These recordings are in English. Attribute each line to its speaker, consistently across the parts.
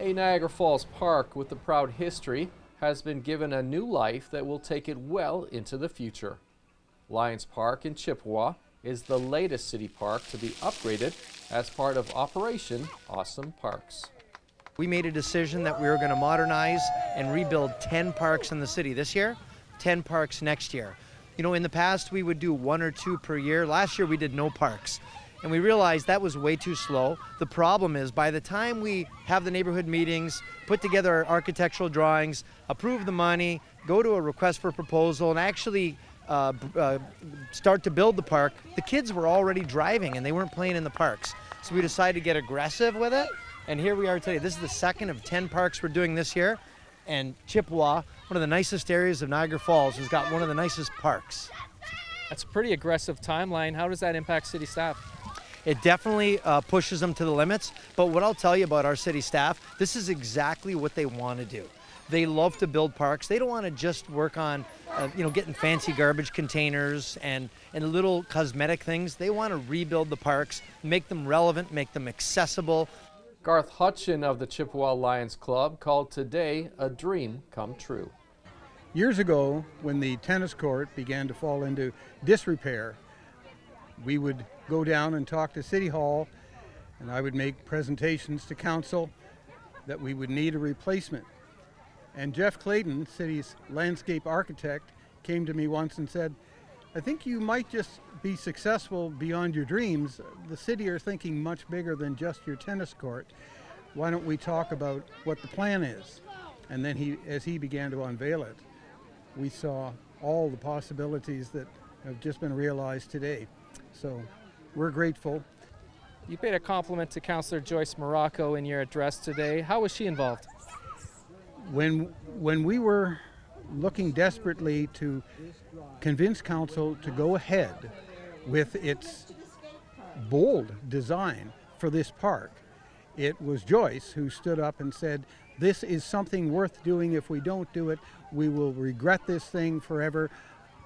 Speaker 1: A Niagara Falls park with a proud history has been given a new life that will take it well into the future. Lions Park in Chippawa is the latest city park to be upgraded as part of Operation Awesome Parks.
Speaker 2: We made a decision that we were going to modernize and rebuild 10 parks in the city this year, 10 parks next year. You know, in the past we would do 1 or 2 per year. Last year we did no parks. And we realized that was way too slow. The problem is by the time we have the neighborhood meetings, put together our architectural drawings, approve the money, go to a request for proposal, and actually start to build the park, the kids were already driving and they weren't playing in the parks. So we decided to get aggressive with it. And here we are today. This is the second of 10 parks we're doing this year. And Chippawa, one of the nicest areas of Niagara Falls, has got one of the nicest parks.
Speaker 3: That's a pretty aggressive timeline. How does that impact city staff?
Speaker 2: It definitely pushes them to the limits. But what I'll tell you about our city staff, this is exactly what they want to do. They love to build parks. They don't want to just work on, getting fancy garbage containers and little cosmetic things. They want to rebuild the parks, make them relevant, make them accessible.
Speaker 1: Garth Hutcheon of the Chippawa Lions Club called today a dream come true.
Speaker 4: Years ago, when the tennis court began to fall into disrepair, we would go down and talk to City Hall, and I would make presentations to council that we would need a replacement. And Jeff Clayton, city's landscape architect, came to me once and said, I think you might just be successful beyond your dreams. The city are thinking much bigger than just your tennis court. Why don't we talk about what the plan is? And then as he began to unveil it, we saw all the possibilities that have just been realized today. So we're grateful.
Speaker 3: You paid a compliment to Councillor Joyce Morocco in your address today. How was she involved?
Speaker 4: When we were looking desperately to convince council to go ahead with its bold design for this park, it was Joyce who stood up and said, this is something worth doing. If we don't do it, we will regret this thing forever.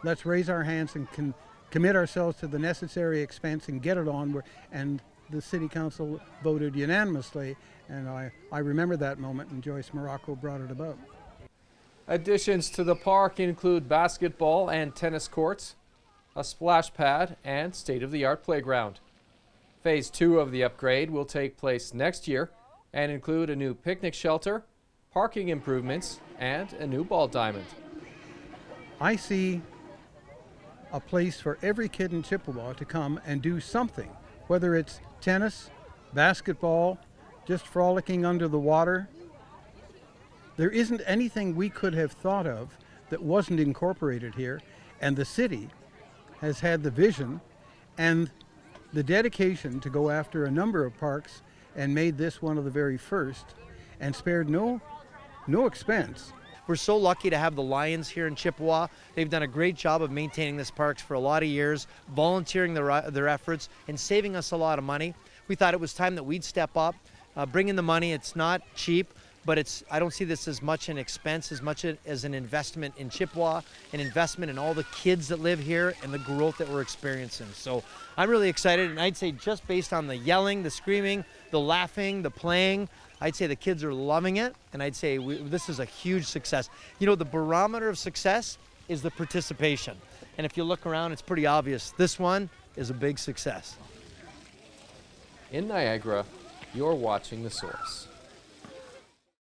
Speaker 4: Let's raise our hands and commit ourselves to the necessary expense and get it on. And the city council voted unanimously, and I remember that moment, and Joyce Morocco brought it about.
Speaker 1: Additions to the park include basketball and tennis courts, a splash pad, and state-of-the-art playground. Phase 2 of the upgrade will take place next year and include a new picnic shelter, parking improvements, and a new ball diamond.
Speaker 4: I see a place for every kid in Chippawa to come and do something, whether it's tennis, basketball, just frolicking under the water. There isn't anything we could have thought of that wasn't incorporated here, and the city has had the vision and the dedication to go after a number of parks and made this one of the very first and spared no expense.
Speaker 2: We're so lucky to have the Lions here in Chippawa. They've done a great job of maintaining this park for a lot of years, volunteering their efforts and saving us a lot of money. We thought it was time that we'd step up, bring in the money. It's not cheap, but I don't see this as much an expense as much as an investment in Chippawa, an investment in all the kids that live here and the growth that we're experiencing. So I'm really excited, and I'd say just based on the yelling, the screaming, the laughing, the playing, I'd say the kids are loving it, and I'd say this is a huge success. You know, the barometer of success is the participation. And if you look around, it's pretty obvious. This one is a big success.
Speaker 1: In Niagara, you're watching The Source.